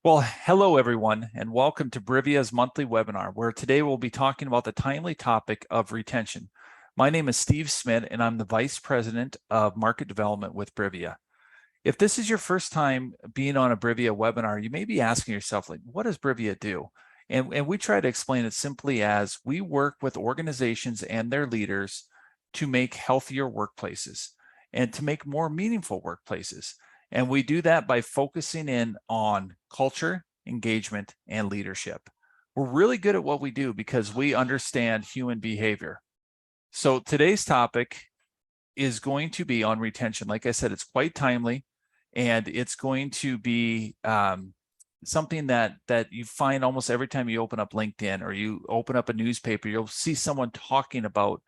Well, hello everyone, and welcome to Brivia's monthly webinar, where today we'll be talking about the timely topic of retention. My name is Steve Smith, and I'm the Vice President of Market Development with Brivia. If this is your first time being on a Brivia webinar, you may be asking yourself, like, what does Brivia do? And we try to explain it simply as we work with organizations and their leaders to make healthier workplaces and to make more meaningful workplaces. And we do that by focusing in on culture, engagement, and leadership. We're really good at what we do because we understand human behavior. So today's topic is going to be on retention. Like I said, it's quite timely, and it's going to be something that you find almost every time you open up LinkedIn or you open up a newspaper. You'll see someone talking about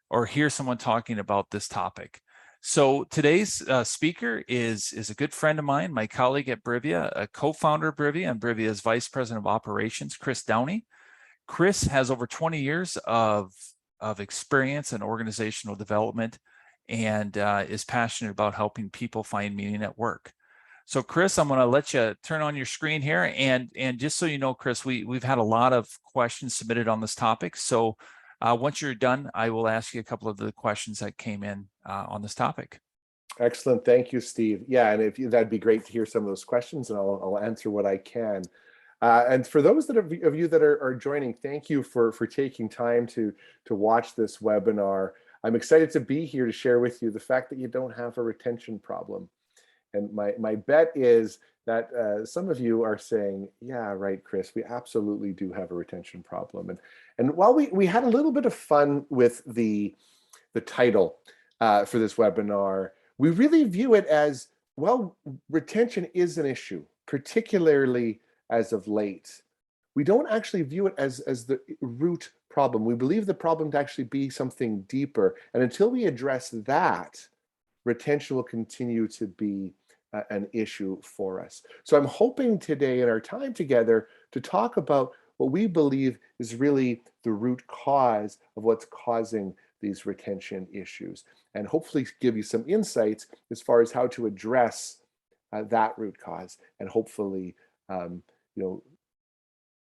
or hear someone talking about this topic. So today's speaker is a good friend of mine, my colleague at Brivia, a co-founder of Brivia, and Brivia's Vice President of Operations, Chris Downey. Chris has over 20 years of experience in organizational development and is passionate about helping people find meaning at work. So Chris, I'm going to let you turn on your screen here. And just so you know, Chris, we've had a lot of questions submitted on this topic. So once you're done, I will ask you a couple of the questions that came in on this topic. Excellent. Thank you, Steve. Yeah, and that'd be great to hear some of those questions, and I'll answer what I can. And for those of you that are joining, thank you for taking time to watch this webinar. I'm excited to be here to share with you the fact that you don't have a retention problem. And my bet is that some of you are saying, yeah, right, Chris, we absolutely do have a retention problem. And while we had a little bit of fun with the title for this webinar, we really view it as, well, retention is an issue, particularly as of late. We don't actually view it as the root problem. We believe the problem to actually be something deeper. And until we address that, retention will continue to be an issue for us. So I'm hoping today in our time together to talk about what we believe is really the root cause of what's causing these retention issues, and hopefully give you some insights as far as how to address that root cause, and hopefully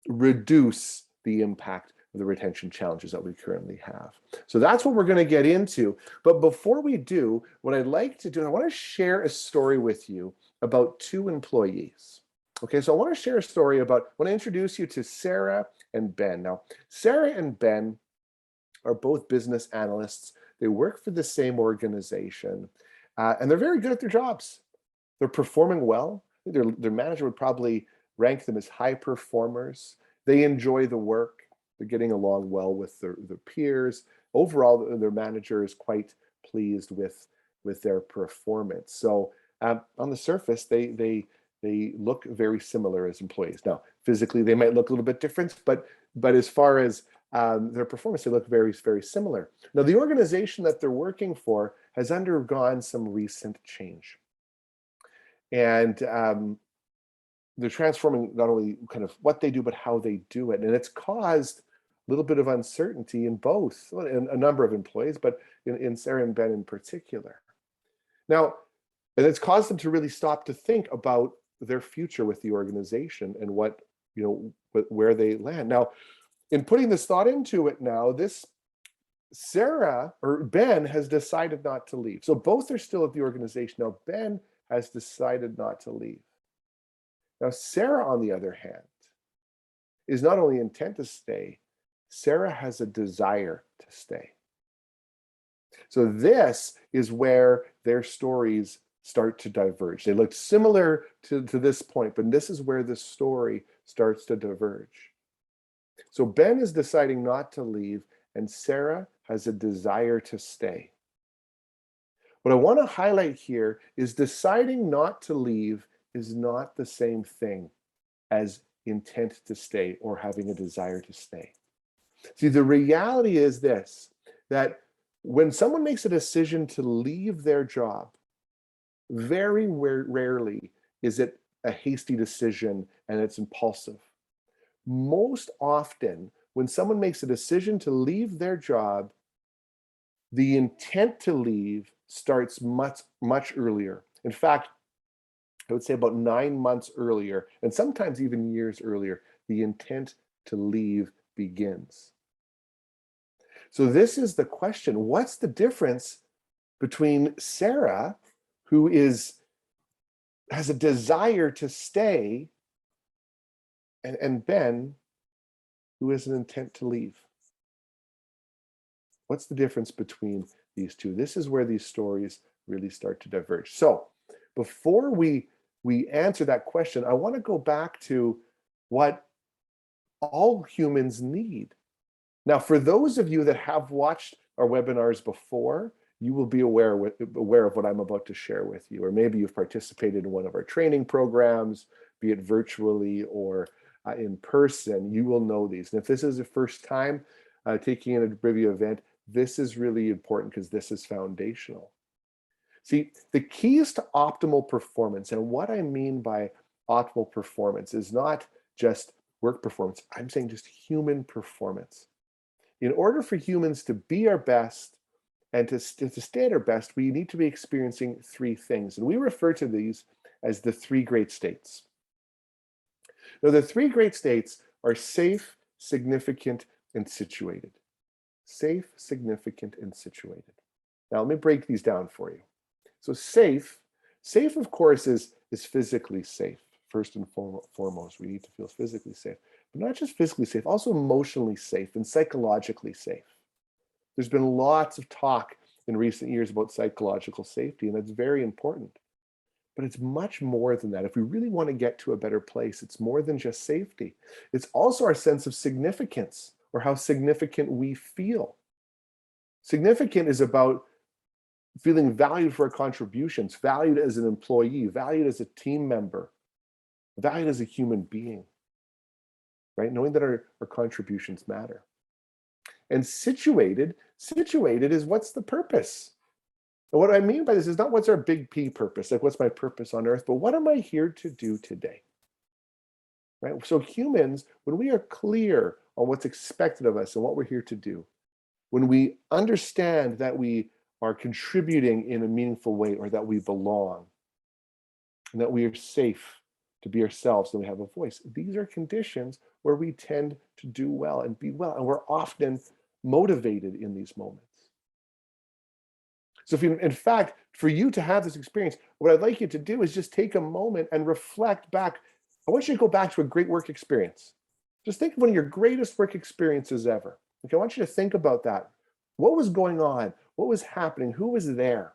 reduce the impact of the retention challenges that we currently have. So that's what we're going to get into. But before we do, what I'd like to do, I want to share a story with you about two employees. Okay, so I want to share a story about, I want to introduce you to Sarah and Ben. Now, Sarah and Ben are both business analysts. They work for the same organization, and they're very good at their jobs. They're performing well. Their manager would probably rank them as high performers. They enjoy the work. They're getting along well with their peers. Overall, their manager is quite pleased with their performance. So on the surface, they look very similar as employees. Now, physically, they might look a little bit different, but as far as their performance, they look very, very similar. Now, the organization that they're working for has undergone some recent change. And they're transforming not only kind of what they do, but how they do it. And it's caused a little bit of uncertainty in both, in a number of employees, but in Sarah and Ben in particular. Now, and it's caused them to really stop to think about their future with the organization and where they land. Now, in putting this thought into it now, Sarah or Ben has decided not to leave. So both are still at the organization. Now, Ben has decided not to leave. Now, Sarah, on the other hand, is not only intent to stay, Sarah has a desire to stay. So this is where their stories start to diverge. They look similar to this point, but this is where the story starts to diverge. So Ben is deciding not to leave, and Sarah has a desire to stay. What I want to highlight here is deciding not to leave is not the same thing as intent to stay or having a desire to stay. See, the reality is this, that when someone makes a decision to leave their job, very rarely is it a hasty decision and it's impulsive. Most often, when someone makes a decision to leave their job, the intent to leave starts much, much earlier. In fact, I would say about 9 months earlier, and sometimes even years earlier, the intent to leave begins. So this is the question. What's the difference between Sarah, who has a desire to stay, and Ben, who has an intent to leave? What's the difference between these two? This is where these stories really start to diverge. So before we answer that question, I want to go back to what all humans need. Now, for those of you that have watched our webinars before, you will be aware of what I'm about to share with you, or maybe you've participated in one of our training programs, be it virtually or in person. You will know these. And if this is the first time taking in a Brivia event, this is really important because this is foundational. See, the keys to optimal performance, and what I mean by optimal performance is not just work performance. I'm saying just human performance. In order for humans to be our best and to stay at our best, we need to be experiencing three things. And we refer to these as the three great states. Now, the three great states are safe, significant, and situated. Safe, significant, and situated. Now, let me break these down for you. So safe, of course, is physically safe. First and foremost, we need to feel physically safe, but not just physically safe, also emotionally safe and psychologically safe. There's been lots of talk in recent years about psychological safety, and that's very important. But it's much more than that. If we really want to get to a better place, it's more than just safety. It's also our sense of significance, or how significant we feel. Significant is about feeling valued for our contributions, valued as an employee, valued as a team member, valued as a human being, right? Knowing that our contributions matter. And situated is what's the purpose? And what I mean by this is not what's our big P purpose, like what's my purpose on earth, but what am I here to do today? Right? So humans, when we are clear on what's expected of us and what we're here to do, when we understand that we are contributing in a meaningful way, or that we belong, and that we are safe to be ourselves and we have a voice, these are conditions where we tend to do well and be well, and we're often motivated in these moments. So if you, in fact, for you to have this experience, what I'd like you to do is just take a moment and reflect back. I want you to go back to a great work experience. Just think of one of your greatest work experiences ever. Okay, I want you to think about that. What was going on? What was happening? Who was there?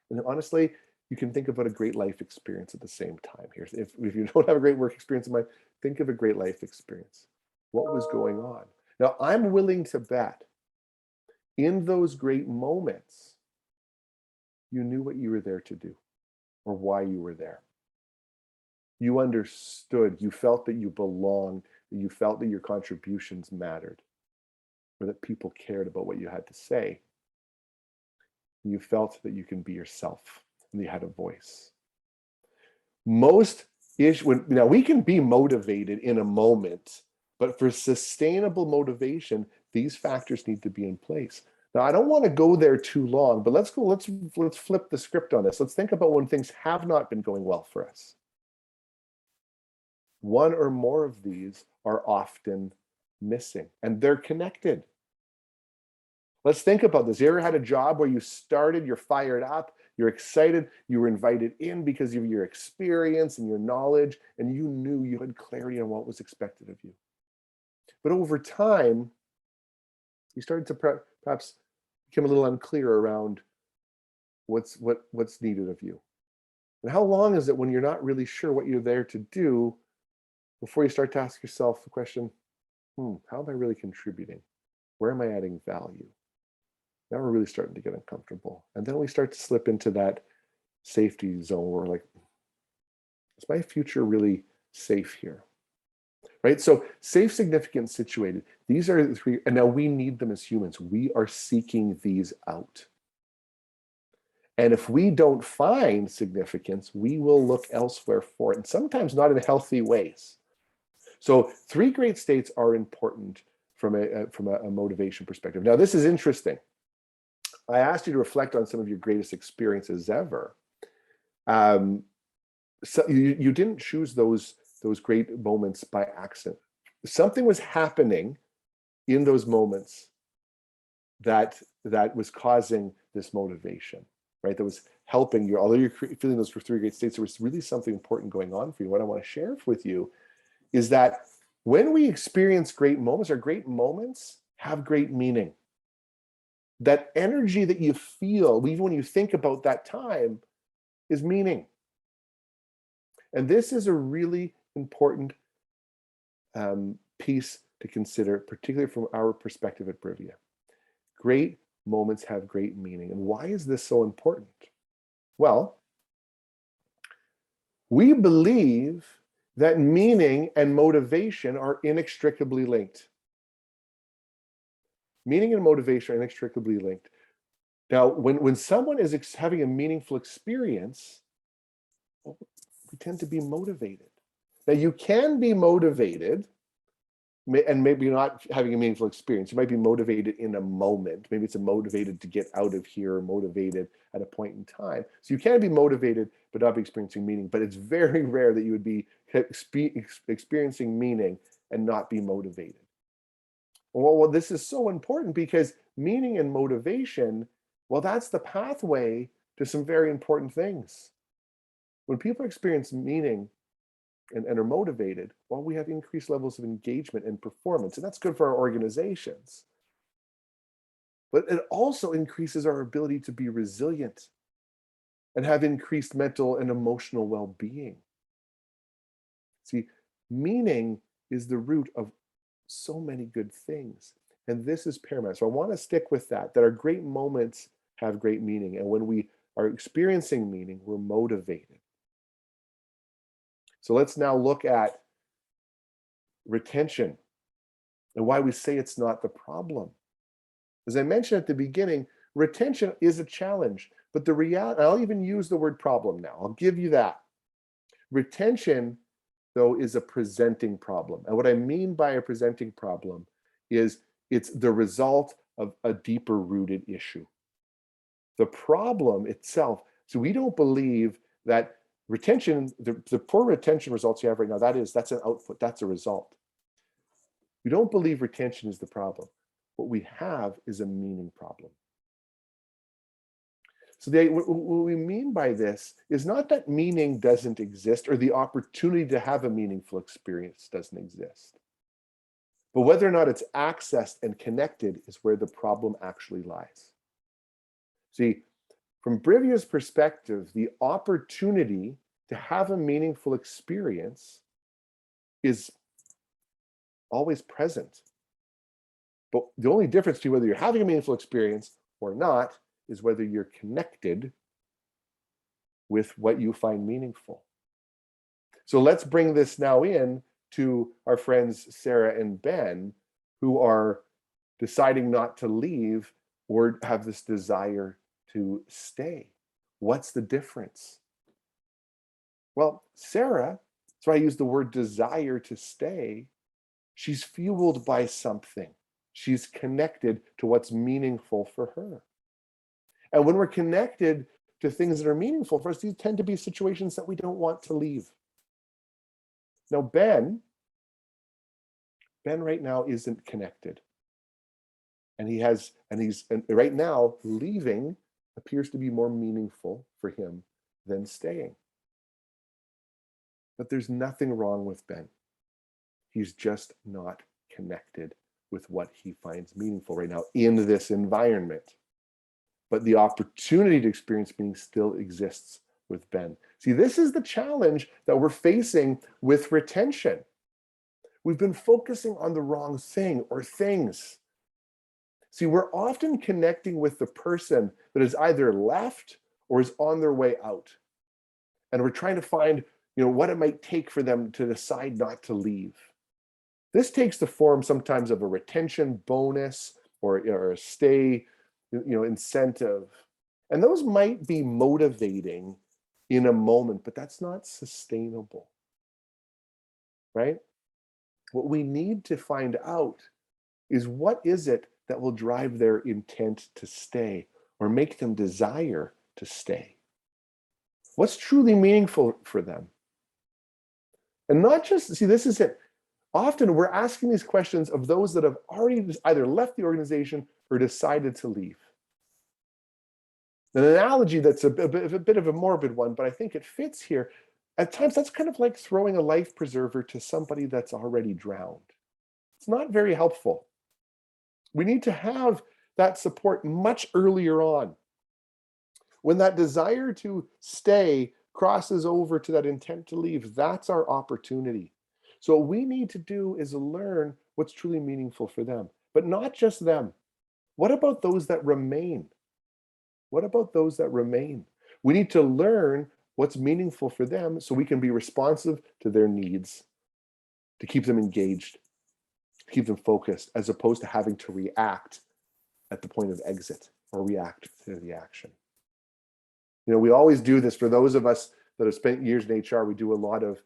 And honestly, you can think about a great life experience at the same time here. If you don't have a great work experience in mind, think of a great life experience. What was going on? Now, I'm willing to bet in those great moments, you knew what you were there to do, or why you were there. You understood, you felt that you belonged, you felt that your contributions mattered, or that people cared about what you had to say. You felt that you can be yourself and you had a voice. Now we can be motivated in a moment, but for sustainable motivation, these factors need to be in place. Now, I don't want to go there too long, but let's flip the script on this. Let's think about when things have not been going well for us. One or more of these are often missing, and they're connected. Let's think about this. You ever had a job where you started, you're fired up, you're excited, you were invited in because of your experience and your knowledge, and you knew you had clarity on what was expected of you. But over time, you started to perhaps become a little unclear around what's needed of you. And how long is it when you're not really sure what you're there to do before you start to ask yourself the question, how am I really contributing? Where am I adding value? Now we're really starting to get uncomfortable. And then we start to slip into that safety zone where we're like, is my future really safe here? Right? So safe, significant, situated. These are the three, and now we need them as humans. We are seeking these out. And if we don't find significance, we will look elsewhere for it, and sometimes not in healthy ways. So three great states are important from a motivation perspective. Now, this is interesting. I asked you to reflect on some of your greatest experiences ever. Um, so you didn't choose those great moments by accident. Something was happening in those moments that was causing this motivation, right? That was helping you. Although you're feeling those three great states, there was really something important going on for you. What I want to share with you is that when we experience great moments, our great moments have great meaning. That energy that you feel, even when you think about that time, is meaning. And this is a really important piece to consider, particularly from our perspective at Brivia. Great moments have great meaning. And why is this so important? Well, we believe that meaning and motivation are inextricably linked. Meaning and motivation are inextricably linked. Now, when someone is having a meaningful experience, we tend to be motivated. Now, you can be motivated and maybe not having a meaningful experience. You might be motivated in a moment. Maybe it's motivated to get out of here, or motivated at a point in time. So you can be motivated, but not be experiencing meaning. But it's very rare that you would be experiencing meaning and not be motivated. Well, this is so important because meaning and motivation, well, that's the pathway to some very important things. When people experience meaning and are motivated, well, we have increased levels of engagement and performance, and that's good for our organizations. But it also increases our ability to be resilient and have increased mental and emotional well-being. See, meaning is the root of so many good things, and this is paramount. So I want to stick with that our great moments have great meaning, and when we are experiencing meaning, we're motivated. So let's now look at retention and why we say it's not the problem. As I mentioned at the beginning, retention is a challenge, but the reality, I'll even use the word problem now. I'll give you that. Retention, though, is a presenting problem. And what I mean by a presenting problem is it's the result of a deeper rooted issue. The problem itself, so we don't believe that retention, the poor retention results you have right now, that's an output, that's a result. We don't believe retention is the problem. What we have is a meaning problem. So what we mean by this is not that meaning doesn't exist or the opportunity to have a meaningful experience doesn't exist, but whether or not it's accessed and connected is where the problem actually lies. See, from Brivia's perspective, the opportunity to have a meaningful experience is always present. But the only difference between whether you're having a meaningful experience or not is whether you're connected with what you find meaningful. So let's bring this now in to our friends Sarah and Ben, who are deciding not to leave or have this desire to stay. What's the difference? Well, Sarah, that's why I use the word desire to stay. She's fueled by something. She's connected to what's meaningful for her. And when we're connected to things that are meaningful for us, these tend to be situations that we don't want to leave. Now, Ben right now isn't connected. And right now, leaving appears to be more meaningful for him than staying. But there's nothing wrong with Ben. He's just not connected with what he finds meaningful right now in this environment. But the opportunity to experience meaning still exists with Ben. See, this is the challenge that we're facing with retention. We've been focusing on the wrong thing or things. See, we're often connecting with the person that is either left or is on their way out. And we're trying to find, what it might take for them to decide not to leave. This takes the form sometimes of a retention bonus or a stay, incentive. And those might be motivating in a moment, but that's not sustainable, right? What we need to find out is what is it that will drive their intent to stay or make them desire to stay. What's truly meaningful for them? And not just, see, this is it. Often we're asking these questions of those that have already either left the organization or decided to leave. An analogy that's a bit of a morbid one, but I think it fits here. At times, that's kind of like throwing a life preserver to somebody that's already drowned. It's not very helpful. We need to have that support much earlier on. When that desire to stay crosses over to that intent to leave, that's our opportunity. So what we need to do is learn what's truly meaningful for them, but not just them. What about those that remain? What about those that remain? We need to learn what's meaningful for them so we can be responsive to their needs, to keep them engaged, to keep them focused, as opposed to having to react at the point of exit or react to the action. You know, we always do this. For those of us that have spent years in HR, we do a lot of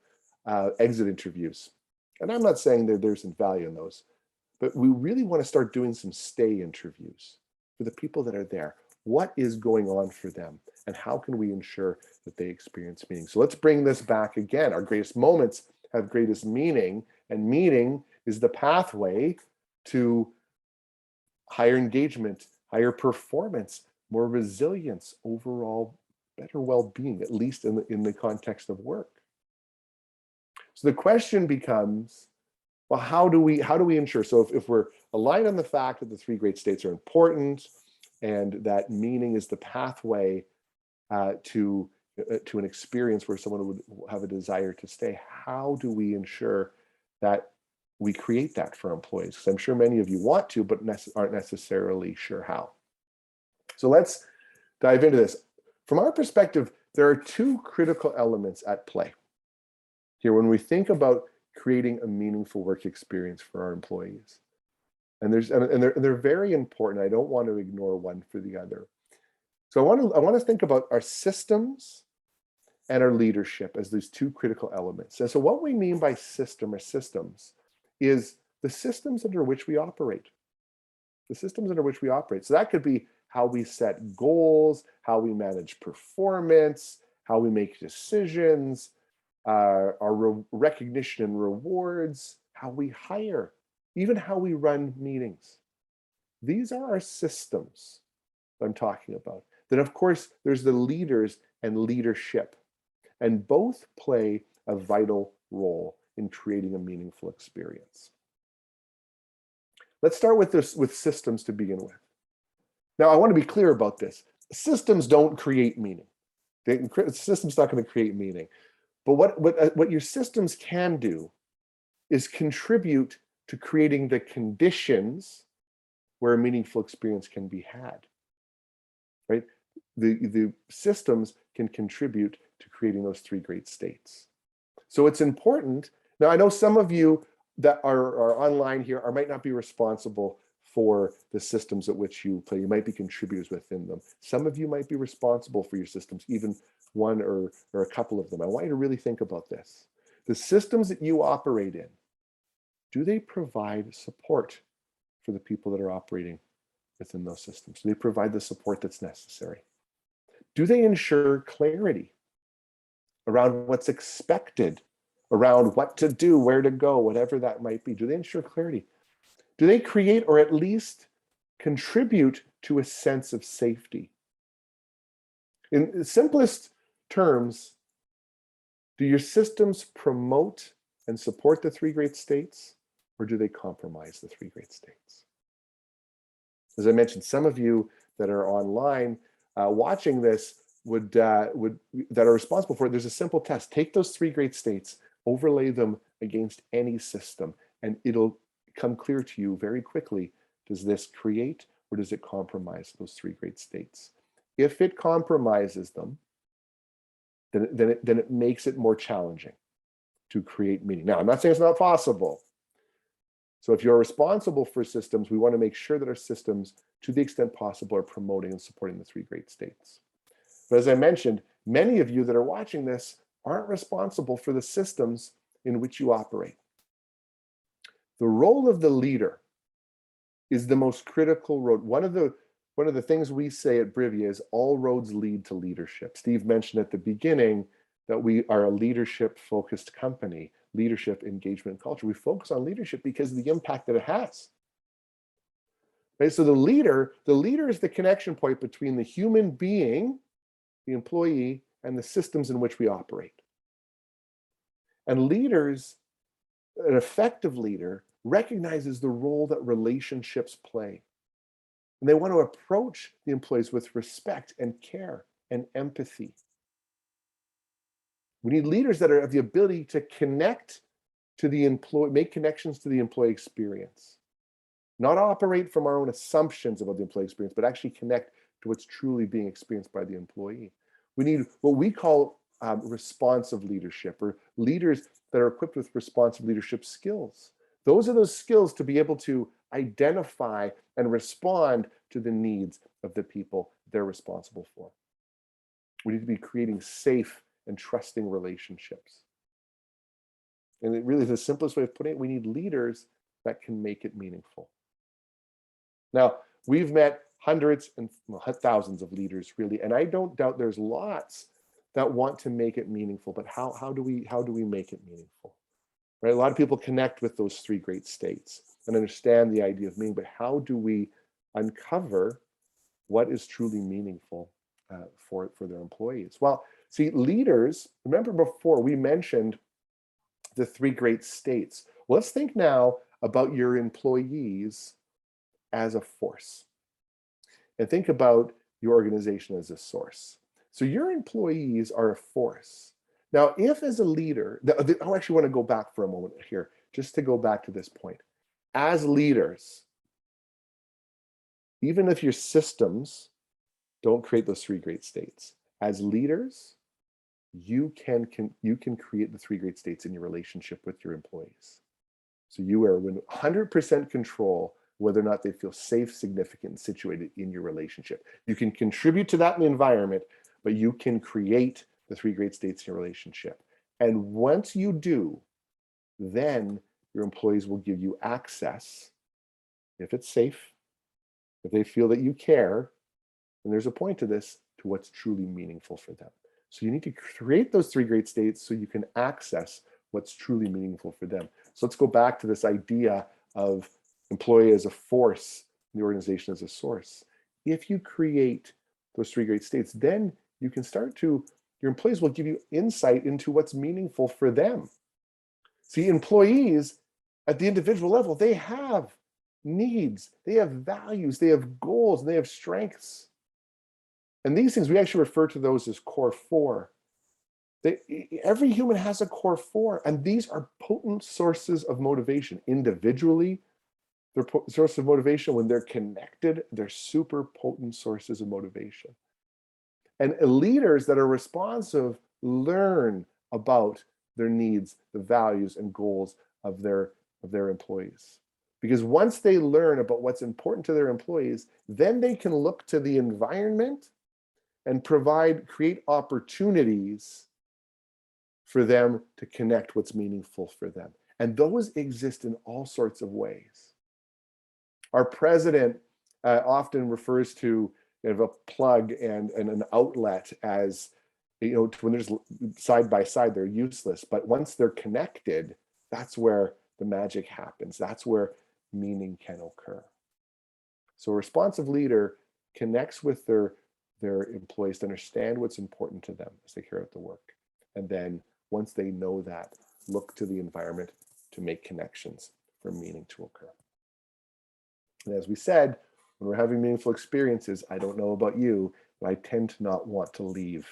exit interviews. And I'm not saying that there's some value in those, but we really want to start doing some stay interviews for the people that are there. What is going on for them? And how can we ensure that they experience meaning? So let's bring this back again. Our greatest moments have greatest meaning, and meaning is the pathway to higher engagement, higher performance, more resilience, overall better well-being, at least in the context of work. So the question becomes, well, how do we ensure? So if we're aligned on the fact that the three great states are important and that meaning is the pathway to an experience where someone would have a desire to stay, how do we ensure that we create that for employees? Because I'm sure many of you want to, but aren't necessarily sure how. So let's dive into this. From our perspective, there are two critical elements at play here when we think about creating a meaningful work experience for our employees. And they're very important. I don't want to ignore one for the other. So I want to think about our systems and our leadership as these two critical elements. And so what we mean by system or systems is the systems under which we operate. The systems under which we operate. So that could be how we set goals, how we manage performance, how we make decisions, our recognition and rewards, how we hire, even how we run meetings. These are our systems I'm talking about. Then, of course, there's the leaders and leadership, and both play a vital role in creating a meaningful experience. Let's start with systems to begin with. Now, I want to be clear about this. Systems don't create meaning. The system's not going to create meaning. But what your systems can do is contribute to creating the conditions where a meaningful experience can be had, right? The systems can contribute to creating those three great states. So it's important. Now, I know some of you that are online here might not be responsible for the systems at which you play. You might be contributors within them. Some of you might be responsible for your systems, even one or a couple of them. I want you to really think about this. The systems that you operate in, do they provide support for the people that are operating within those systems? Do they provide the support that's necessary? Do they ensure clarity around what's expected, around what to do, where to go, whatever that might be? Do they ensure clarity? Do they create or at least contribute to a sense of safety? In the simplest terms, do your systems promote and support the three great states, or do they compromise the three great states? As I mentioned, some of you that are online watching this that are responsible for it, there's a simple test. Take those three great states, overlay them against any system, and it'll come clear to you very quickly. Does this create or does it compromise those three great states? If it compromises them, then it makes it more challenging to create meaning. Now, I'm not saying it's not possible. So if you're responsible for systems, we want to make sure that our systems, to the extent possible, are promoting and supporting the three great states. But as I mentioned, many of you that are watching this aren't responsible for the systems in which you operate. The role of the leader is the most critical role. One of one of the things we say at Brivia is all roads lead to leadership. Steve mentioned at the beginning that we are a leadership-focused company, leadership, engagement, culture. We focus on leadership because of the impact that it has. Right? So the leader is the connection point between the human being, the employee, and the systems in which we operate. And leaders, an effective leader, recognizes the role that relationships play. And they want to approach the employees with respect and care and empathy. We need leaders that have the ability to connect to the employee, make connections to the employee experience. Not operate from our own assumptions about the employee experience, but actually connect to what's truly being experienced by the employee. We need what we call responsive leadership, or leaders that are equipped with responsive leadership skills. Those are those skills to be able to identify and respond to the needs of the people they're responsible for. We need to be creating safe and trusting relationships. And it really is the simplest way of putting it. We need leaders that can make it meaningful. Now, we've met hundreds and thousands of leaders, really, and I don't doubt there's lots that want to make it meaningful. But how do we make it meaningful? Right? A lot of people connect with those three great states and understand the idea of meaning, but how do we uncover what is truly meaningful for their employees? Well, see, leaders, remember before we mentioned the three great states. Well, let's think now about your employees as a force. And think about your organization as a source. So your employees are a force. Now, if as a leader, I actually want to go back for a moment here, just to go back to this point. As leaders, even if your systems don't create those three great states, as leaders, you can create the three great states in your relationship with your employees. So you are in 100% control whether or not they feel safe, significant, and situated in your relationship. You can contribute to that in the environment, but you can create the three great states in your relationship. And once you do, then your employees will give you access, if it's safe, if they feel that you care, and there's a point to this, to what's truly meaningful for them. So you need to create those three great states so you can access what's truly meaningful for them. So let's go back to this idea of employee as a force, the organization as a source. If you create those three great states, then you can start to, your employees will give you insight into what's meaningful for them. See, employees at the individual level, they have needs, they have values, they have goals, and they have strengths. And these things, we actually refer to those as core four. Every human has a core four, and these are potent sources of motivation. Individually, they're sources of motivation. When they're connected, they're super potent sources of motivation. And leaders that are responsive learn about their needs, the values, and goals of their employees. Because once they learn about what's important to their employees, then they can look to the environment and create opportunities for them to connect what's meaningful for them. And those exist in all sorts of ways. Our president often refers to a plug and an outlet as, when there's side by side, they're useless. But once they're connected, that's where the magic happens. That's where meaning can occur. So a responsive leader connects with their employees to understand what's important to them as they carry out the work. And then once they know that, look to the environment to make connections for meaning to occur. And as we said, when we're having meaningful experiences, I don't know about you, but I tend to not want to leave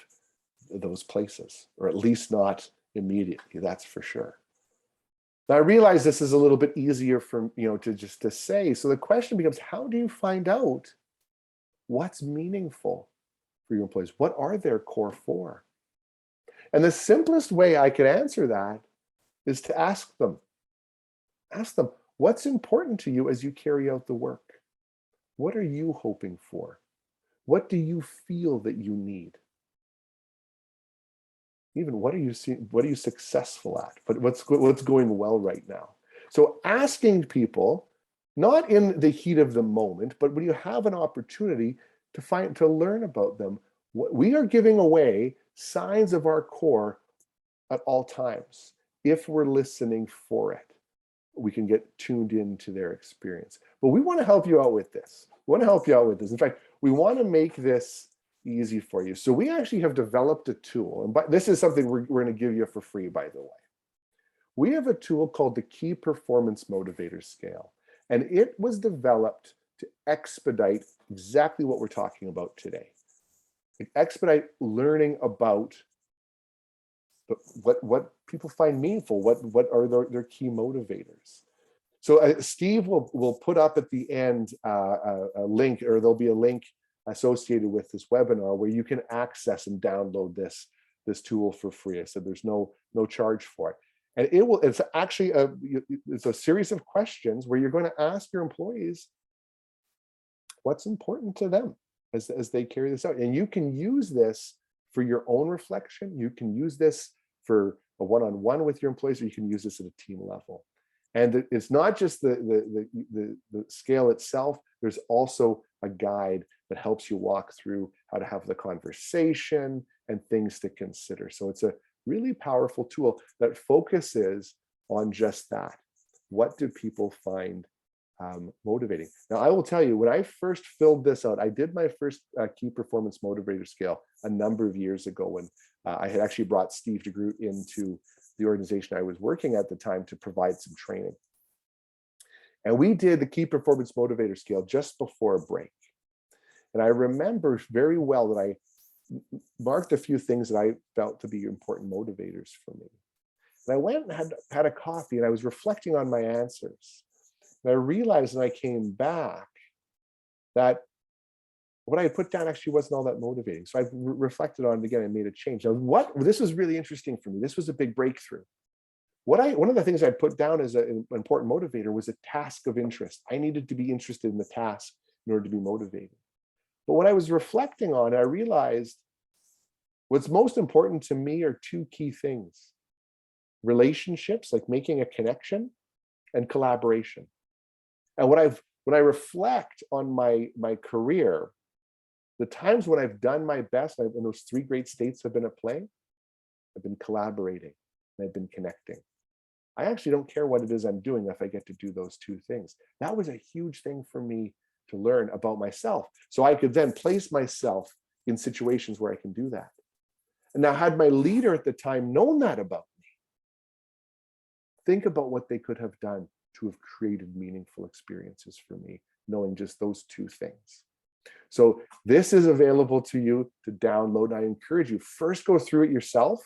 those places, or at least not immediately, that's for sure. Now, I realize this is a little bit easier for to say. So the question becomes, how do you find out what's meaningful for your employees? What are their core four? And the simplest way I could answer that is to ask them. Ask them, what's important to you as you carry out the work? What are you hoping for? What do you feel that you need? Even what are you successful at? But what's going well right now? So asking people not in the heat of the moment, but when you have an opportunity to learn about them. We are giving away signs of our core at all times. If we're listening for it, we can get tuned into their experience. But we want to help you out with this. We want to help you out with this. In fact, we want to make this easy for you. So we actually have developed a tool, and this is something we're going to give you for free, by the way. We have a tool called the Key Performance Motivator Scale, and it was developed to expedite exactly what we're talking about today. Expedite learning about what people find meaningful, what are their key motivators. So Steve will put up at the end a link, or there'll be a link associated with this webinar where you can access and download this tool for free. I said there's no charge for it. And it's actually it's a series of questions where you're going to ask your employees what's important to them as they carry this out. And you can use this for your own reflection. You can use this for a one-on-one with your employees, or you can use this at a team level. And it's not just the scale itself. There's also a guide that helps you walk through how to have the conversation and things to consider. So it's a really powerful tool that focuses on just that. What do people find motivating? Now, I will tell you, when I first filled this out, I did my first Key Performance Motivator Scale a number of years ago when I had actually brought Steve DeGroot into the organization I was working at the time to provide some training. And we did the Key Performance Motivator Scale just before a break. And I remember very well that I marked a few things that I felt to be important motivators for me. And I went and had a coffee, and I was reflecting on my answers. And I realized when I came back that what I had put down actually wasn't all that motivating. So I reflected on it again and made a change. Now, this was really interesting for me. This was a big breakthrough. One of the things I put down as an important motivator was a task of interest. I needed to be interested in the task in order to be motivated. But when I was reflecting on it, I realized what's most important to me are two key things: relationships, like making a connection, and collaboration. And when I reflect on my career, the times when I've done my best, when those three great states have been at play, I've been collaborating and I've been connecting. I actually don't care what it is I'm doing if I get to do those two things. That was a huge thing for me to learn about myself. So I could then place myself in situations where I can do that. And now, had my leader at the time known that about me, think about what they could have done to have created meaningful experiences for me, knowing just those two things. So this is available to you to download. I encourage you, first go through it yourself,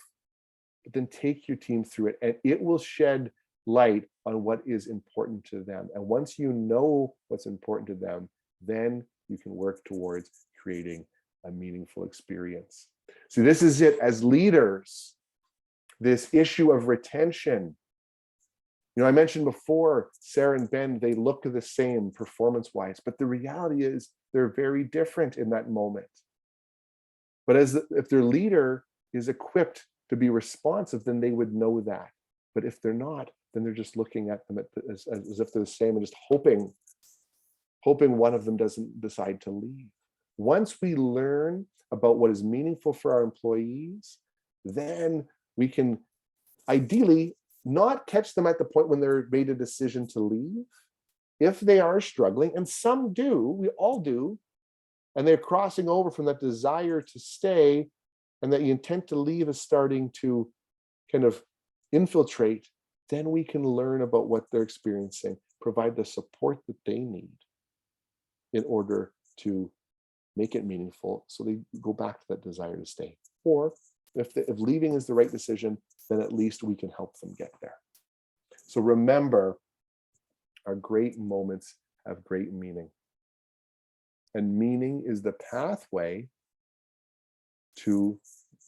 but then take your team through it, and it will shed light on what is important to them. And once you know what's important to them, then you can work towards creating a meaningful experience. So this is it. As leaders, this issue of retention. You know, I mentioned before, Sarah and Ben, they look the same performance-wise, but the reality is they're very different in that moment. But if their leader is equipped to be responsive, then they would know that. But if they're not, then they're just looking at them as if they're the same and just hoping one of them doesn't decide to leave. Once we learn about what is meaningful for our employees, then we can ideally not catch them at the point when they're made a decision to leave. If they are struggling, and some do, we all do, and they're crossing over from that desire to stay, and that the intent to leave is starting to kind of infiltrate, then we can learn about what they're experiencing, provide the support that they need in order to make it meaningful so they go back to that desire to stay. Or if leaving is the right decision, then at least we can help them get there. So remember, our great moments have great meaning. And meaning is the pathway to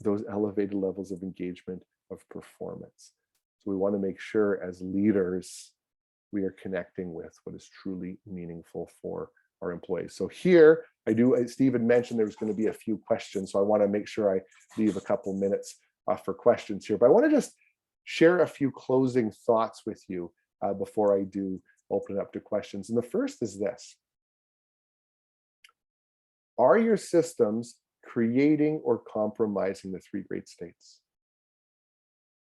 those elevated levels of engagement, of performance. So we want to make sure as leaders, we are connecting with what is truly meaningful for our employees. So here, Steve had mentioned there was going to be a few questions, so I want to make sure I leave a couple minutes for questions here. But I want to just share a few closing thoughts with you before I do open it up to questions. And the first is this: are your systems creating or compromising the three great states?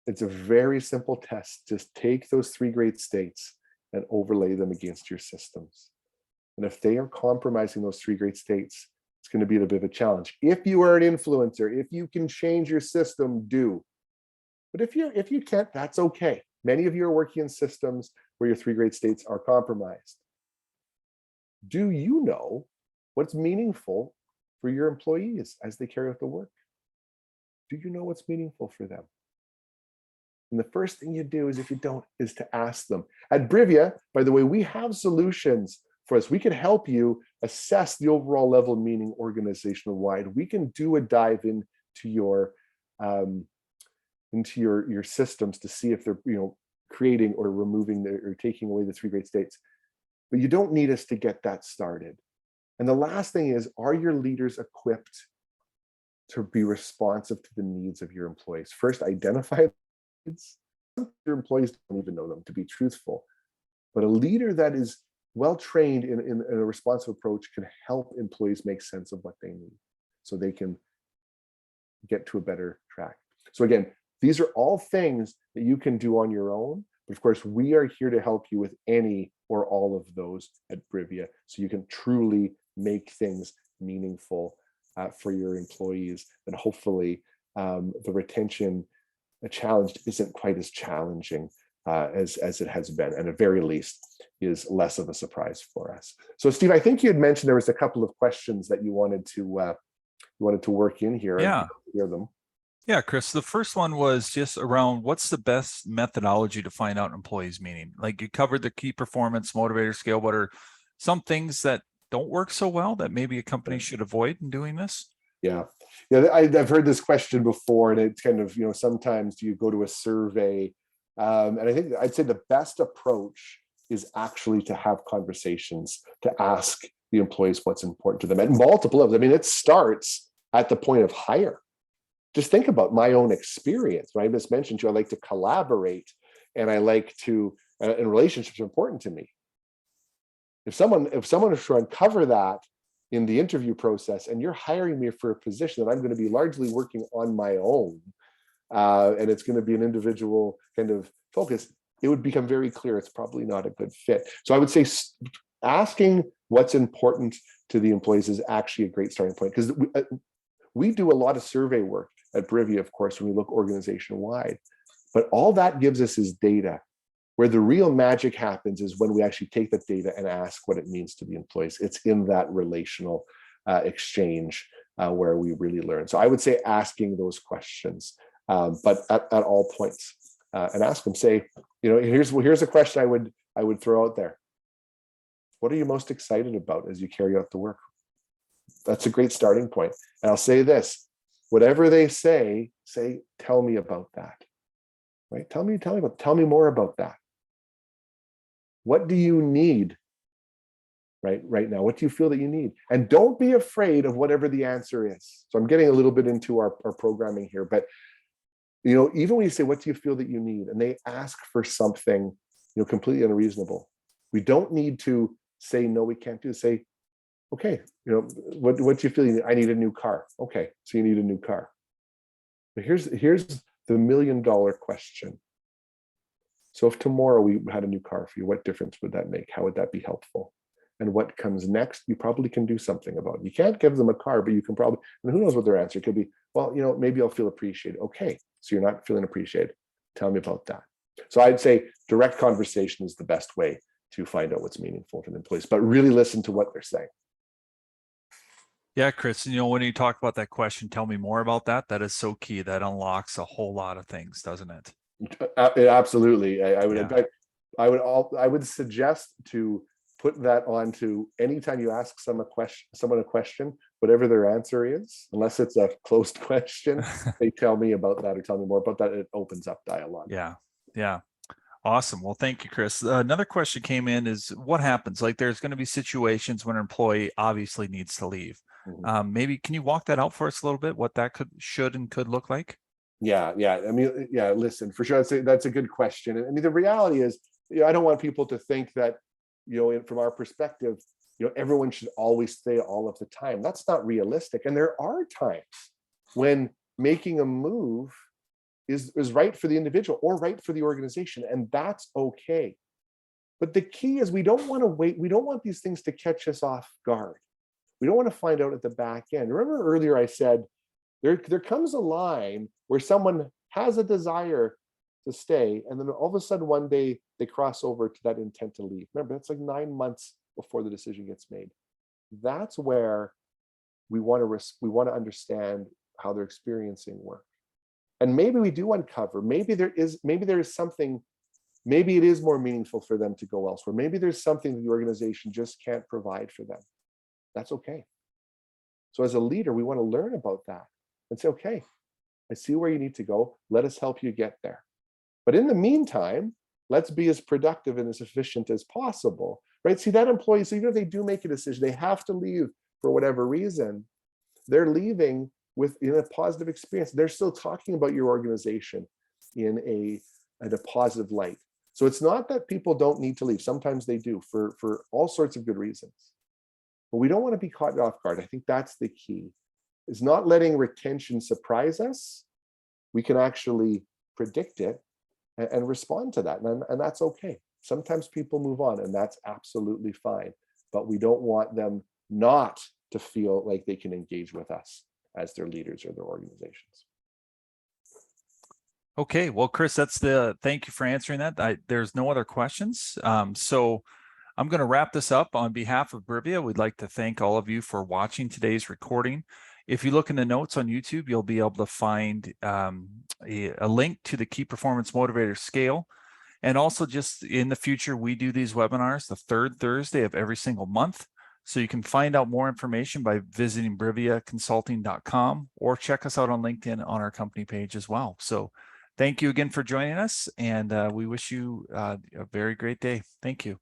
It's a very simple test. Just take those three great states and overlay them against your systems. And if they are compromising those three great states, it's going to be a bit of a challenge. If you are an influencer, if you can change your system, do. But if you can't, that's okay. Many of you are working in systems where your three great states are compromised. Do you know what's meaningful for your employees as they carry out the work? Do you know what's meaningful for them? And the first thing you do is, if you don't, is to ask them. At Brivia, by the way, we have solutions for us. We can help you assess the overall level of meaning organizational wide. We can do a dive into your systems to see if they're creating or removing or taking away the three great states. But you don't need us to get that started. And the last thing is, are your leaders equipped to be responsive to the needs of your employees? First, identify needs. Your employees don't even know them, to be truthful. But a leader that is well trained in a responsive approach can help employees make sense of what they need so they can get to a better track. So again, these are all things that you can do on your own. But of course, we are here to help you with any or all of those at Brivia, so you can truly make things meaningful for your employees. And hopefully the retention challenge isn't quite as challenging as it has been, and at very least is less of a surprise for us. So Steve, I think you had mentioned there was a couple of questions that you wanted to work in here. Yeah. Hear them. Yeah, Chris, the first one was just around what's the best methodology to find out employees' meaning? Like, you covered the key performance motivator scale. What are some things that don't work so well that maybe a company should avoid in doing this? Yeah, I've heard this question before, and it's kind of, sometimes you go to a survey, and I think I'd say the best approach is actually to have conversations, to ask the employees what's important to them at multiple levels. I mean, it starts at the point of hire. Just think about my own experience, right? I just mentioned to you, I like to collaborate, and I like to, and relationships are important to me. If someone is trying to uncover that in the interview process, and you're hiring me for a position that I'm going to be largely working on my own, and it's going to be an individual kind of focus, it would become very clear it's probably not a good fit. So I would say asking what's important to the employees is actually a great starting point, because we do a lot of survey work at Brivia, of course, when we look organization-wide. But all that gives us is data. Where the real magic happens is when we actually take that data and ask what it means to the employees. It's in that relational exchange where we really learn. So I would say asking those questions, but at all points, and ask them. Say, here's a question I would throw out there. What are you most excited about as you carry out the work? That's a great starting point. And I'll say this: whatever they say, tell me about that. Right? Tell me more about that. What do you need right now? What do you feel that you need? And don't be afraid of whatever the answer is. So I'm getting a little bit into our programming here, but even when you say, what do you feel that you need? And they ask for something, completely unreasonable. We don't need to say, no, we can't do it. Say, okay, what do you feel you need? I need a new car. Okay, so you need a new car. But here's the $1 million question. So if tomorrow we had a new car for you, what difference would that make? How would that be helpful? And what comes next, you probably can do something about. You can't give them a car, but you can probably, and who knows what their answer could be. Well, maybe I'll feel appreciated. Okay, so you're not feeling appreciated. Tell me about that. So I'd say direct conversation is the best way to find out what's meaningful for the employees, but really listen to what they're saying. Yeah, Chris, when you talk about that question, tell me more about that. That is so key. That unlocks a whole lot of things, doesn't it? Absolutely. I would suggest to put that onto anytime you ask someone a question, whatever their answer is, unless it's a closed question, they tell me about that or tell me more about that. It opens up dialogue. Yeah. Awesome. Well, thank you, Chris. Another question came in is, what happens? Like, there's going to be situations when an employee obviously needs to leave. Mm-hmm. Maybe can you walk that out for us a little bit? What that should look like? Yeah. I mean, listen, for sure. That's a good question. I mean, the reality is I don't want people to think that, from our perspective, everyone should always stay all of the time. That's not realistic. And there are times when making a move is right for the individual or right for the organization, and that's okay. But the key is we don't want to wait. We don't want these things to catch us off guard. We don't want to find out at the back end. Remember earlier I said there comes a line where someone has a desire to stay, and then all of a sudden one day they cross over to that intent to leave. Remember, that's like 9 months before the decision gets made. That's where we want to understand how they're experiencing work. And maybe we do uncover, maybe there is something, maybe it is more meaningful for them to go elsewhere. Maybe there's something that the organization just can't provide for them. That's okay. So as a leader, we want to learn about that and say, okay, I see where you need to go. Let us help you get there. But in the meantime, let's be as productive and as efficient as possible, right? See, that employee, so even if they do make a decision, they have to leave for whatever reason, they're leaving in a positive experience. They're still talking about your organization in a positive light. So it's not that people don't need to leave. Sometimes they do for all sorts of good reasons. But we don't want to be caught off guard. I think that's the key, is not letting retention surprise us. We can actually predict it and respond to that. And that's okay. Sometimes people move on, and that's absolutely fine. But we don't want them not to feel like they can engage with us as their leaders or their organizations. Okay, well, Chris, thank you for answering that. There's no other questions. So I'm going to wrap this up. On behalf of Brivia, we'd like to thank all of you for watching today's recording. If you look in the notes on YouTube, you'll be able to find a link to the Key Performance Motivator scale. And also, just in the future, we do these webinars the third Thursday of every single month. So you can find out more information by visiting briviaconsulting.com or check us out on LinkedIn on our company page as well. So thank you again for joining us, and we wish you a very great day. Thank you.